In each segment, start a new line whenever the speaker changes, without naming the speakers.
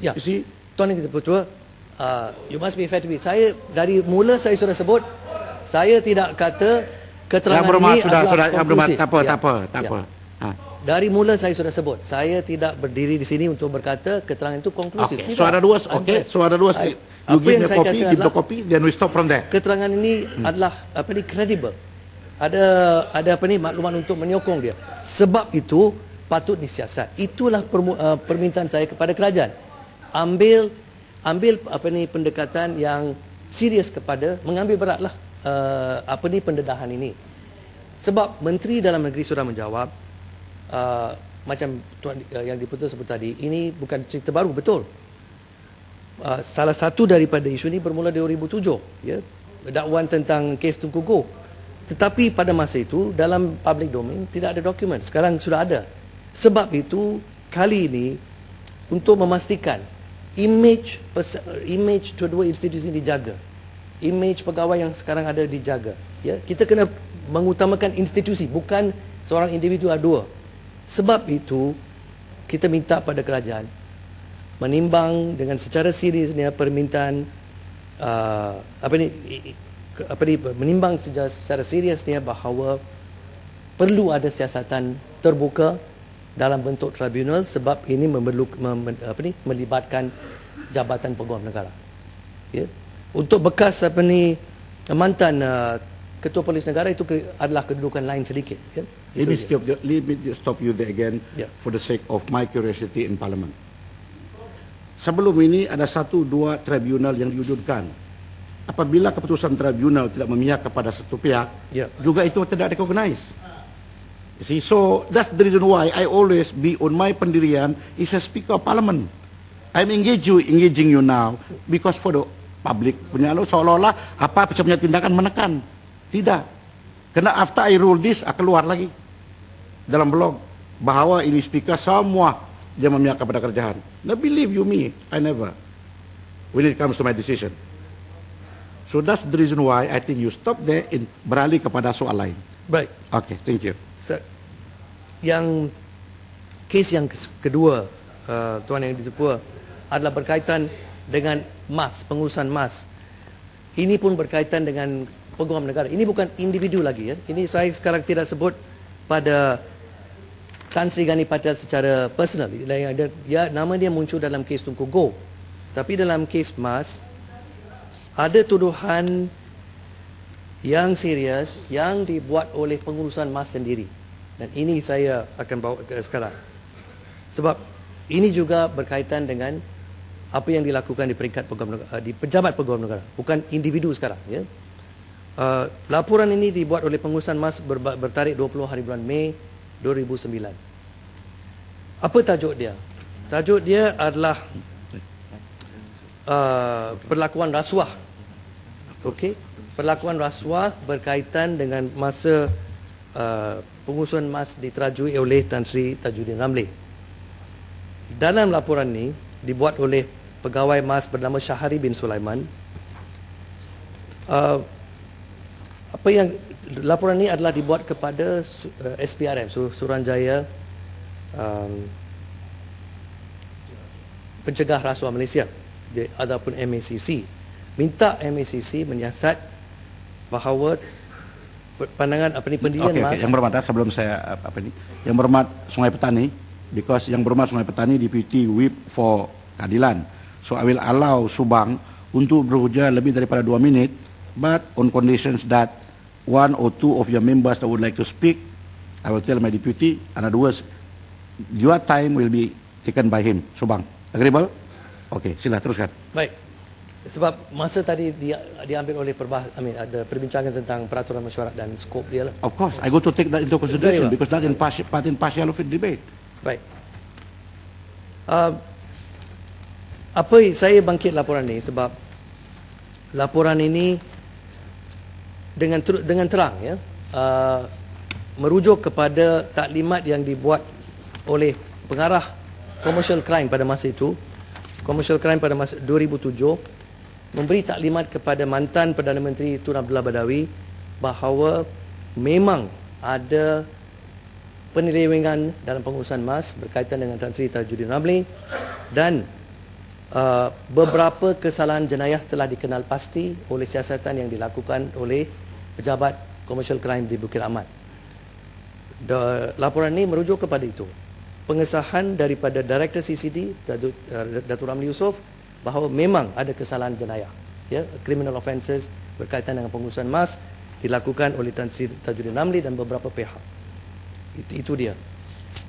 Ya.
You see?
Tuan Yang Dipertua, you must be fair to me. Saya dari mula saya sudah sebut, saya tidak kata keterangan
Yang berhormat,
ini adalah
yang berhormat,
konklusif.
tak apa,
Ya.
tak apa. Ha.
Dari mula saya sudah sebut, saya tidak berdiri di sini untuk berkata keterangan itu konklusif.
Okay.
Tidak.
So ada dua,
I'm
so ada dua.
I-
You
apa
give
yang
me a
saya
copy,
kata
give the
adalah-
copy, then we stop from there.
Keterangan ini adalah credible. Ada maklumat untuk menyokong dia. Sebab itu patut disiasat. Itulah permintaan saya kepada kerajaan. Ambil pendekatan yang serius kepada mengambil beratlah pendedahan ini. Sebab Menteri Dalam Negeri sudah menjawab, macam Tuan Yang Dipertua sebut tadi, ini bukan cerita baru, betul. Salah satu daripada isu ini bermula 2007, ya, dakwaan tentang kes Tunku Goh. Tetapi pada masa itu dalam public domain tidak ada dokumen. Sekarang sudah ada. Sebab itu kali ini untuk memastikan image kedua institusi ini dijaga, image pegawai yang sekarang ada dijaga, ya, kita kena mengutamakan institusi, bukan seorang individu dua. Sebab itu kita minta pada kerajaan menimbang dengan secara seriusnya permintaan menimbang secara seriusnya bahawa perlu ada siasatan terbuka dalam bentuk tribunal, sebab ini melibatkan Jabatan Peguam Negara. Ya. Untuk bekas mantan Ketua Polis Negara itu adalah kedudukan lain sedikit. Ya.
Let me stop you there again,
Yeah.
for the sake of my curiosity in Parliament. Sebelum ini ada 1-2 tribunal yang diwujudkan. Apabila keputusan tribunal tidak memihak kepada satu pihak,
Yeah.
juga itu tidak recognize. You see, so that's the reason why I always be on my pendirian is a Speaker of Parliament. I'm engaging you now because for the public punya seolah-olah apa punya tindakan menekan. Tidak. Karena after I rule this, akan keluar lagi dalam blog bahawa ini speaker semua dia memihak kepada kerajaan. Now believe you me, I never. When it comes to my decision. So that's the reason why I think you stop there in beralih kepada soal lain.
Baik.
Okay, thank you.
Yang kes yang kedua, Tuan Yang Dipertua, adalah berkaitan dengan MAS, pengurusan MAS. Ini pun berkaitan dengan Peguam Negara. Ini bukan individu lagi, ya. Ini saya sekarang tidak sebut pada Tan Sri Gani Patel secara personal. Nama dia muncul dalam kes Tunku Goh. Tapi dalam kes MAS ada tuduhan yang serius yang dibuat oleh pengurusan MAS sendiri. Dan ini saya akan bawa ke sekarang. Sebab ini juga berkaitan dengan apa yang dilakukan di peringkat Peguam Negara, di pejabat Peguam Negara, bukan individu sekarang, ya. Laporan ini dibuat oleh pengurusan MAS bertarikh 20 hari bulan Mei 2009. Apa tajuk dia? Tajuk dia adalah perlakuan rasuah. Okey, perlakuan rasuah berkaitan dengan masa pengurusan MAS diterajui oleh Tan Sri Tajuddin Ramlee. Dalam laporan ini dibuat oleh pegawai MAS bernama Syahari bin Sulaiman. Laporan ini adalah dibuat kepada SPRM, Suruhanjaya Pencegah Rasuah Malaysia, ataupun MACC. Minta MACC menyiasat bahawa pandangan pendirian MAS.
Yang berhormat, sebelum saya yang berhormat Sungai Petani, because yang berhormat Sungai Petani Deputy Whip for Keadilan. So I will allow Subang untuk berhujah lebih daripada 2 minit, but on conditions that 1 or 2 of your members that would like to speak, I will tell my deputy, in other words, your time will be taken by him. Subang, agreeable? Okay, sila teruskan.
Baik. Sebab masa tadi diambil oleh ada perbincangan tentang peraturan mesyuarat dan skop dia lah.
Of course, I go to take that into consideration
Very well.
because that in part and partial of the debate.
Baik. Saya bangkit laporan ini sebab laporan ini dengan terang, ya, merujuk kepada taklimat yang dibuat oleh pengarah Commercial Crime pada masa itu. Commercial Crime pada masa 2007 memberi taklimat kepada mantan Perdana Menteri Tun Abdullah Badawi bahawa memang ada penyelewengan dalam pengurusan MAS berkaitan dengan Tan Sri Tajuddin Ramlee, dan beberapa kesalahan jenayah telah dikenal pasti oleh siasatan yang dilakukan oleh pejabat commercial crime di Bukit Aman. Laporan ini merujuk kepada itu. Pengesahan daripada Director CCD Datuk Ramli Yusof bahawa memang ada kesalahan jenayah, ya, criminal offences berkaitan dengan pengurusan mas dilakukan oleh Tan Sri Tajuddin Ramli dan beberapa pihak. Itu dia.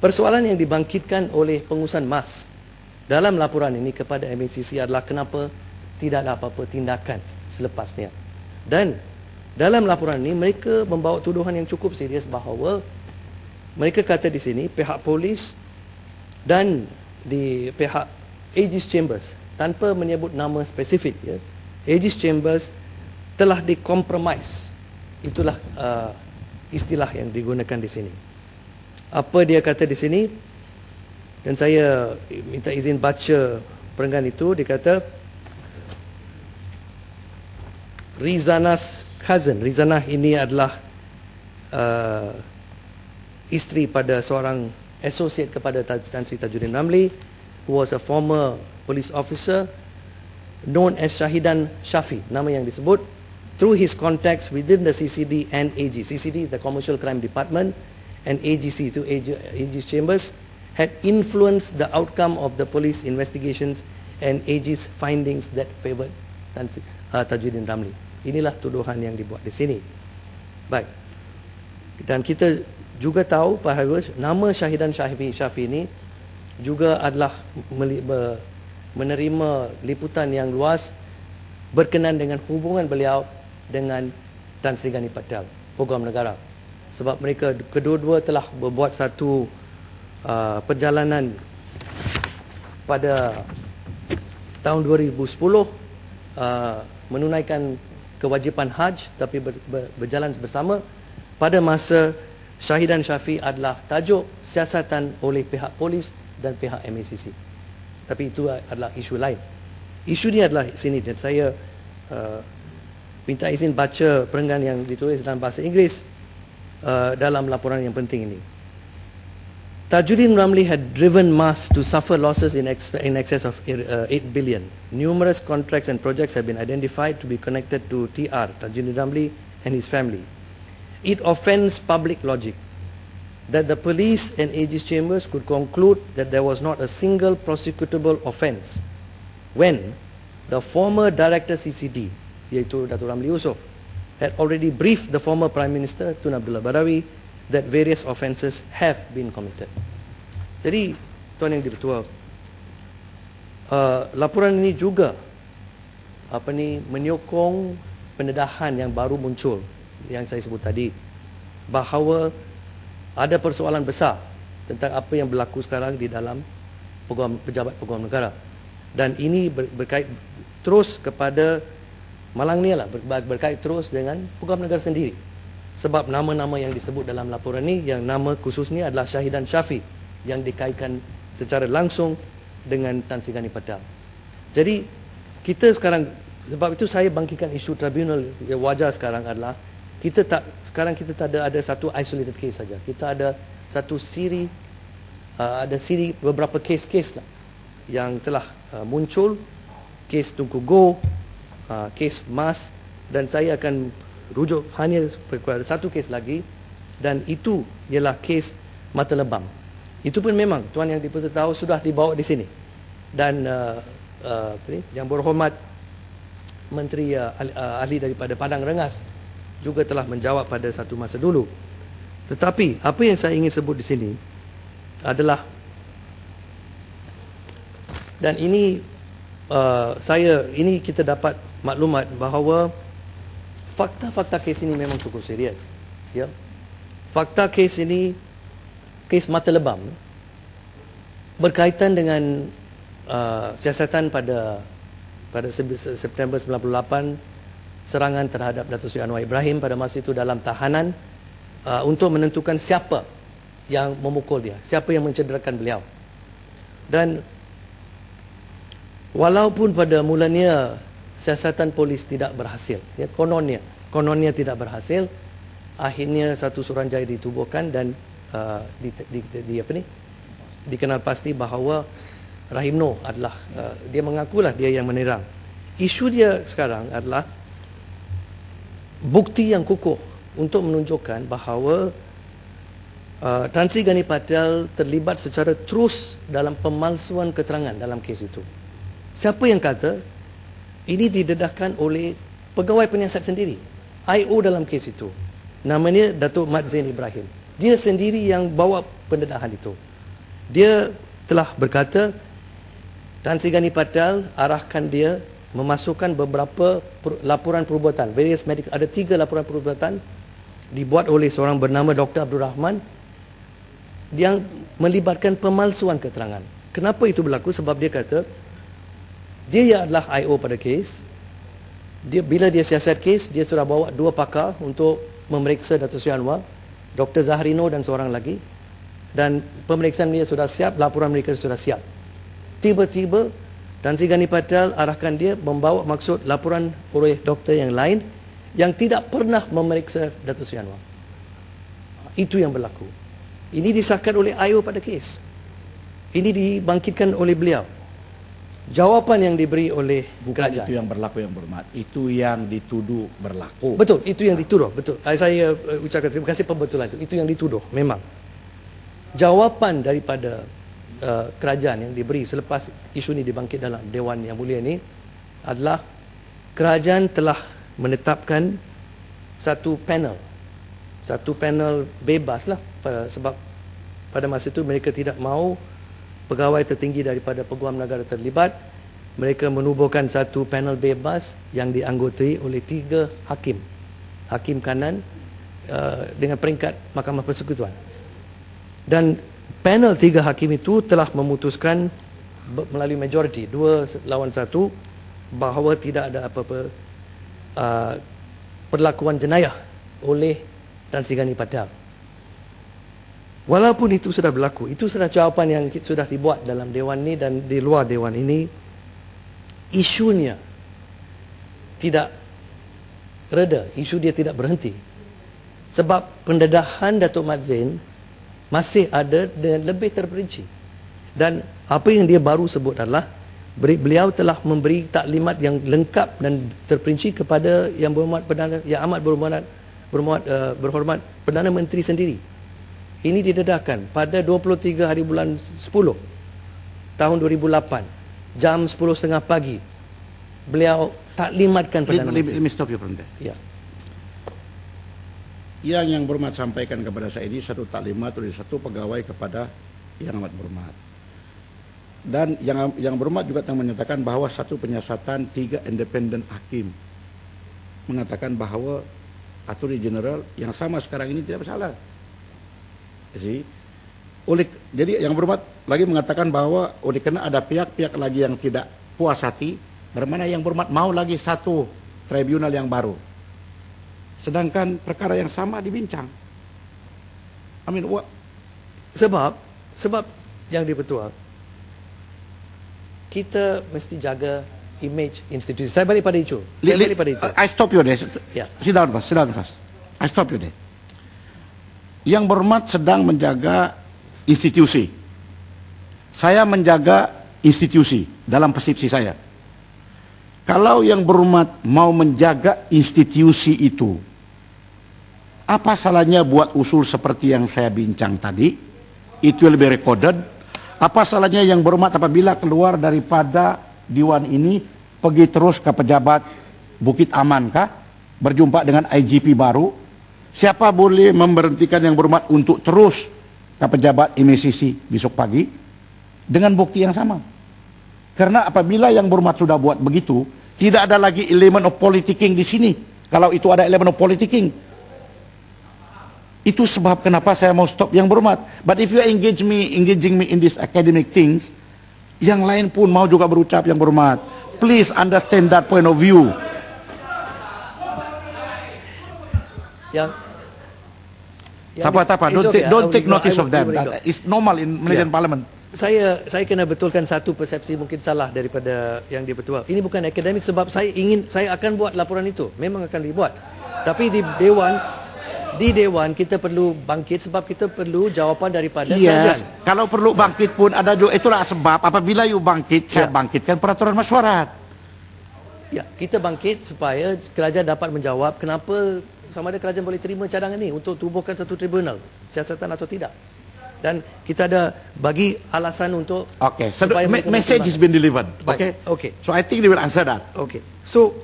Persoalan yang dibangkitkan oleh pengurusan mas dalam laporan ini kepada MACC adalah kenapa tidak ada apa-apa tindakan selepasnya. Dan dalam laporan ini mereka membawa tuduhan yang cukup serius bahawa mereka kata di sini pihak polis dan di pihak Aegis Chambers, tanpa menyebut nama spesifik, ya, Aegis Chambers telah dikompromis. Itulah istilah yang digunakan di sini. Apa dia kata di sini? Dan saya minta izin baca perenggan itu. Dia kata Rizana's cousin. Rizanah ini adalah isteri pada seorang associate kepada Tan Sri Tajuddin Ramli, who was a former police officer known as Shahidan Shafi, nama yang disebut, through his contacts within the CCD and AG. CCD, the Commercial Crime Department, and AGC, through Aegis Chambers, had influenced the outcome of the police investigations and Aegis findings that favoured Tajuddin Ramli. Inilah tuduhan yang dibuat di sini. Baik. Dan kita juga tahu bahawa nama Shahidan Shafi ini juga adalah menerima liputan yang luas berkenaan dengan hubungan beliau dengan Tan Sri Gani Patel, Program Negara. Sebab mereka kedua-dua telah berbuat satu perjalanan pada tahun 2010 menunaikan kewajipan Haj, tapi berjalan bersama pada masa Shahidan Shafi adalah tajuk siasatan oleh pihak polis dan pihak MACC. Tapi itu adalah isu lain. Isu ni adalah sini, dan saya minta izin baca perenggan yang ditulis dalam bahasa Inggeris dalam laporan yang penting ini. Tajuddin Ramli had driven MAS to suffer losses in excess of 8 billion. Numerous contracts and projects have been identified to be connected to TR, Tajuddin Ramli, and his family. It offends public logic that the police and Aegis Chambers could conclude that there was not a single prosecutable offence when the former Director CCD, iaitu Datuk Ramli Yusof, had already briefed the former Prime Minister Tun Abdullah Badawi that various offences have been committed. Jadi, Tuan Yang Di-Pertua, laporan ini juga menyokong pendedahan yang baru muncul yang saya sebut tadi, bahawa ada persoalan besar tentang apa yang berlaku sekarang di dalam pejabat peguam negara, dan ini berkait terus kepada malang ni lah, berkait terus dengan peguam negara sendiri. Sebab nama-nama yang disebut dalam laporan ni, yang nama khususnya adalah Shahidan Shafi, yang dikaitkan secara langsung dengan Tan Sri Gani Patel. Jadi kita sekarang, sebab itu saya bangkitkan isu tribunal yang wajar sekarang adalah sekarang kita tak ada satu isolated case saja. Kita ada satu siri, beberapa kes-kes lah yang telah muncul, kes Tunku Go, kes MAS, dan saya akan rujuk hanya kepada satu kes lagi, dan itu ialah kes Mata Lebam. Itu pun memang Tuan Yang Di-Pertua tahu sudah dibawa di sini, dan Yang Berhormat Menteri Ahli daripada Padang Rengas juga telah menjawab pada satu masa dulu. Tetapi apa yang saya ingin sebut di sini adalah, dan ini ini kita dapat maklumat bahawa fakta-fakta kes ini memang cukup serius. Ya. Fakta kes ini, kes Mata Lebam, berkaitan dengan siasatan pada September 98, serangan terhadap Datuk Seri Anwar Ibrahim pada masa itu dalam tahanan, untuk menentukan siapa yang memukul dia, siapa yang mencederakan beliau. Dan walaupun pada mulanya siasatan polis tidak berhasil, ya, kononnya tidak berhasil, akhirnya satu suruhanjaya ditubuhkan dan dikenal pasti bahawa Rahim Noor adalah dia mengakulah dia yang menerang. Isu dia sekarang adalah bukti yang kukuh untuk menunjukkan bahawa Tan Sri Gani Patel terlibat secara terus dalam pemalsuan keterangan dalam kes itu. Siapa yang kata ini didedahkan oleh pegawai penyiasat sendiri, IO dalam kes itu. Namanya Datuk Mat Zain Ibrahim. Dia sendiri yang bawa pendedahan itu. Dia telah berkata Tan Sri Gani Patel arahkan dia memasukkan beberapa laporan perubatan, various medical, ada 3 laporan perubatan dibuat oleh seorang bernama Dr. Abdul Rahman yang melibatkan pemalsuan keterangan. Kenapa itu berlaku? Sebab dia kata dia adalah IO pada kes. Bila dia siasat kes, dia sudah bawa 2 pakar untuk memeriksa Datuk Seri Anwar, Dr. Zahrino dan seorang lagi, dan pemeriksaan dia sudah siap, laporan mereka sudah siap. Tiba-tiba Tan Sri Gani Patel arahkan dia membawa maksud laporan oleh doktor yang lain yang tidak pernah memeriksa Datuk Seri Anwar. Itu yang berlaku. Ini disahkan oleh IO pada kes. Ini dibangkitkan oleh beliau. Jawapan yang diberi oleh kerajaan.
Itu yang berlaku yang berhormat. Itu yang dituduh berlaku.
Betul, itu yang dituduh. Betul. Saya ucapkan terima kasih pembetulan itu. Itu yang dituduh, memang. Jawapan daripada kerajaan yang diberi selepas isu ini dibangkit dalam Dewan Yang Mulia ini adalah kerajaan telah menetapkan satu panel bebas lah, sebab pada masa itu mereka tidak mahu pegawai tertinggi daripada Peguam Negara terlibat. Mereka menubuhkan satu panel bebas yang dianggotai oleh 3 hakim kanan dengan peringkat Mahkamah Persekutuan. Dan panel 3 hakim itu telah memutuskan melalui majoriti 2 lawan 1 bahawa tidak ada apa-apa perlakuan jenayah oleh Tan Sri Gani Patel. Walaupun itu sudah berlaku, itu sudah jawapan yang sudah dibuat dalam Dewan ini dan di luar Dewan ini, isunya tidak reda, isu dia tidak berhenti. Sebab pendedahan Datuk Mat Zain masih ada dan lebih terperinci. Dan apa yang dia baru sebut adalah beliau telah memberi taklimat yang lengkap dan terperinci kepada Yang Berhormat Yang Amat Berhormat Perdana Menteri sendiri. Ini didedahkan pada 23 hari bulan 10 tahun 2008 jam 10.30 pagi. Beliau taklimatkan Perdana Menteri.
Let me stop you from there.
Ya.
Yang Berhormat sampaikan kepada saya ini satu taklimat oleh satu pegawai kepada Yang Amat Berhormat. Dan yang Berhormat juga telah menyatakan bahawa satu penyiasatan 3 independen hakim mengatakan bahawa Attorney General yang sama sekarang ini tidak bersalah. Jadi Yang Berhormat lagi mengatakan bahawa oleh kerana ada pihak-pihak lagi yang tidak puas hati, bermana Yang Berhormat mau lagi satu tribunal yang baru. Sedangkan perkara yang sama dibincang.
Sebab yang dipertua, kita mesti jaga image institusi. Saya balik pada itu.
I stop you there.
Yeah.
Sit down first. I stop you there. Yang Berhormat sedang menjaga institusi. Saya menjaga institusi dalam persepsi saya. Kalau Yang Berhormat mau menjaga institusi itu, apa salahnya buat usul seperti yang saya bincang tadi? Itu lebih recorded. Apa salahnya Yang Berhormat apabila keluar daripada Dewan ini pergi terus ke pejabat Bukit Aman kah? Berjumpa dengan IGP baru? Siapa boleh memberhentikan Yang Berhormat untuk terus ke pejabat MACC besok pagi dengan bukti yang sama? Karena apabila Yang Berhormat sudah buat begitu, tidak ada lagi elemen of politicking di sini. Kalau itu ada elemen of politicking, itu sebab kenapa saya mau stop Yang Berhormat. But if you engaging me in these academic things, yang lain pun mau juga berucap Yang Berhormat. Please understand that point of view. Don't take notice of them. It's normal in Malaysian Parliament.
Saya kena betulkan satu persepsi mungkin salah daripada yang dipertua. Ini bukan akademik sebab saya akan buat laporan itu. Memang akan dibuat. Tapi di Dewan di Dewan kita perlu bangkit sebab kita perlu jawapan daripada
Yes.
kerajaan.
Kalau perlu bangkit pun ada juga, itulah sebab apabila you bangkit, saya bangkitkan peraturan mesyuarat.
Ya, kita bangkit supaya kerajaan dapat menjawab kenapa sama ada kerajaan boleh terima cadangan ni untuk tubuhkan satu tribunal siasatan atau tidak. Dan kita ada bagi alasan untuk
Okay, so
supaya mereka
message has been delivered. Okay.
Baik, okay.
So I think they will answer that.
Okey. So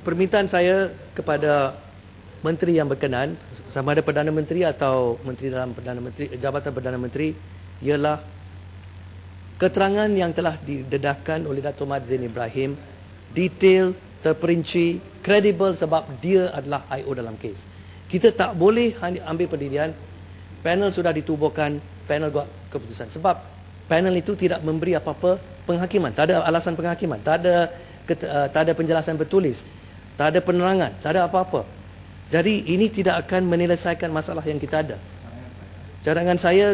permintaan saya kepada menteri yang berkenan, sama ada Perdana Menteri atau menteri dalam Perdana Menteri, Jabatan Perdana Menteri, ialah keterangan yang telah didedahkan oleh Dato' Mat Zain Ibrahim detail, terperinci, kredibel sebab dia adalah IO dalam kes. Kita tak boleh hanya ambil pendirian panel sudah ditubuhkan, panel buat keputusan sebab panel itu tidak memberi apa-apa penghakiman, tak ada alasan penghakiman, tak ada penjelasan bertulis, tak ada penerangan, tak ada apa-apa. Jadi ini tidak akan menyelesaikan masalah yang kita ada. Cadangan saya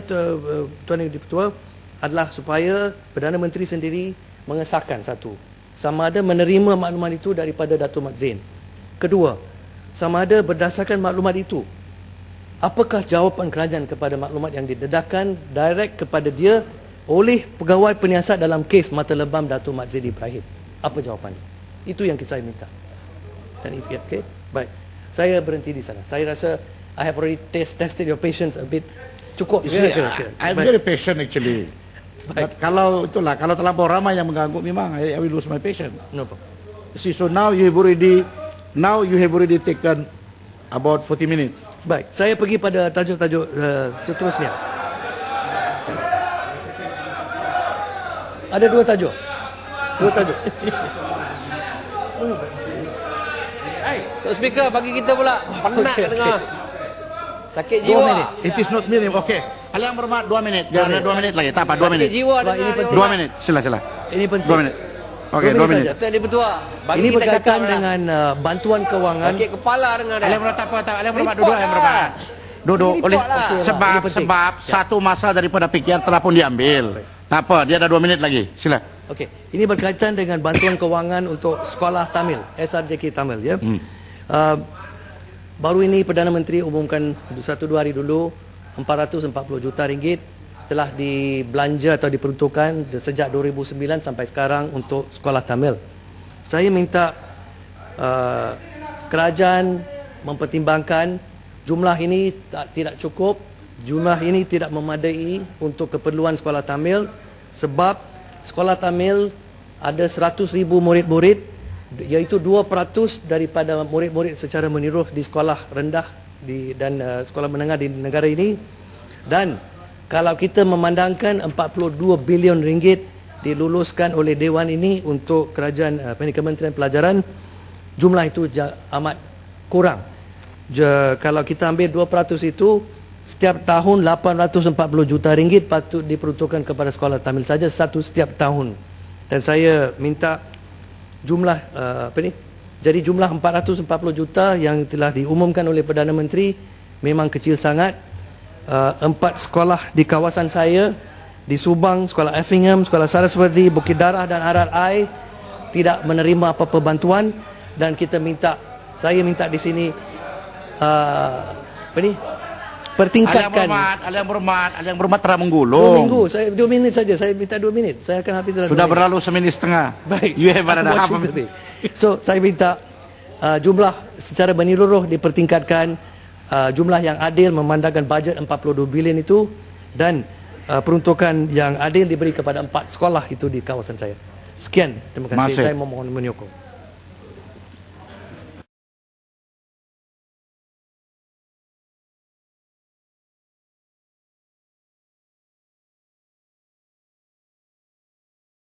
Tuan Yang Di-Pertua adalah supaya Perdana Menteri sendiri mengesahkan satu, sama ada menerima maklumat itu daripada Dato' Mat Zain. Kedua, sama ada berdasarkan maklumat itu, apakah jawapan kerajaan kepada maklumat yang didedahkan direct kepada dia oleh pegawai penyiasat dalam kes mata lebam Dato' Mat Zain Ibrahim. Apa jawapannya? Itu yang saya minta. Dan itu, okay? Baik. Saya berhenti di sana. Saya rasa I have already tested your patience a bit. Cukup.
You see, I'm very patient actually. But kalau terlampau ramai yang mengganggu, memang I will lose my patience.
No problem.
See, so now you have already taken about 40 minutes.
Baik, saya pergi pada tajuk-tajuk seterusnya. Ada dua tajuk.
Tok speaker bagi kita pula penat
Okey,
tengah. Sakit
2
jiwa.
minit.
It is not minimum. Okay. Yang berhormat 2 minit. Jangan ada 2 minit lagi. Tak apa, 2 minit.
Sakit jiwa
Sebab
dengar
ini
ni
penting.
2 minit. Sila.
Ini penting.
2 minit. Okay,
2
2
minit
minit.
saja.
Tuan Di-Pertua, bagi
Ini
kita
berkaitan
cakap lah.
dengan bantuan kewangan.
Sakit kepala dengar dah.
Yang berhormat apa? Yang berhormat
Report
duduk, yang
lah.
berhormat. Duduk
Ini
oleh
report lah.
sebab
Ini penting.
satu masa daripada fikiran telah pun diambil. Tak apa, dia ada 2 minit lagi. Sila.
Okey, ini berkaitan dengan bantuan kewangan untuk sekolah Tamil, SRJK Tamil ya. Baru ini Perdana Menteri umumkan 1-2 hari dulu 440 juta ringgit telah dibelanja atau diperuntukkan sejak 2009 sampai sekarang untuk sekolah Tamil. Saya minta kerajaan mempertimbangkan jumlah ini tidak cukup, jumlah ini tidak memadai untuk keperluan sekolah Tamil sebab sekolah Tamil ada 100,000 murid-murid, iaitu 2% daripada murid-murid secara menyeluruh di sekolah rendah dan sekolah menengah di negara ini. Dan kalau kita memandangkan 42 bilion ringgit diluluskan oleh Dewan ini untuk kerajaan Kementerian Pelajaran, jumlah itu amat kurang. Kalau kita ambil 2% itu, setiap tahun 840 juta ringgit patut diperuntukkan kepada sekolah Tamil saja setiap tahun. Dan saya minta jumlah jadi jumlah 440 juta yang telah diumumkan oleh Perdana Menteri memang kecil sangat. 4 sekolah di kawasan saya di Subang, Sekolah Effingham, Sekolah Saraswati, Bukit Darah dan RRI tidak menerima apa-apa bantuan dan saya minta di sini pertingkatkan.
Yang berhormat telah menggulung.
2 minggu, 2 minit saja. Saya minta 2 minit. Saya akan habis dalam 2
Sudah
minit.
berlalu seminit setengah.
Baik.
You have another half.
So saya minta jumlah secara menyeluruh dipertingkatkan, jumlah yang adil memandangkan bajet 42 bilion itu dan peruntukan yang adil diberi kepada 4 sekolah itu di kawasan saya. Sekian, terima kasih. Saya memohon menyokong.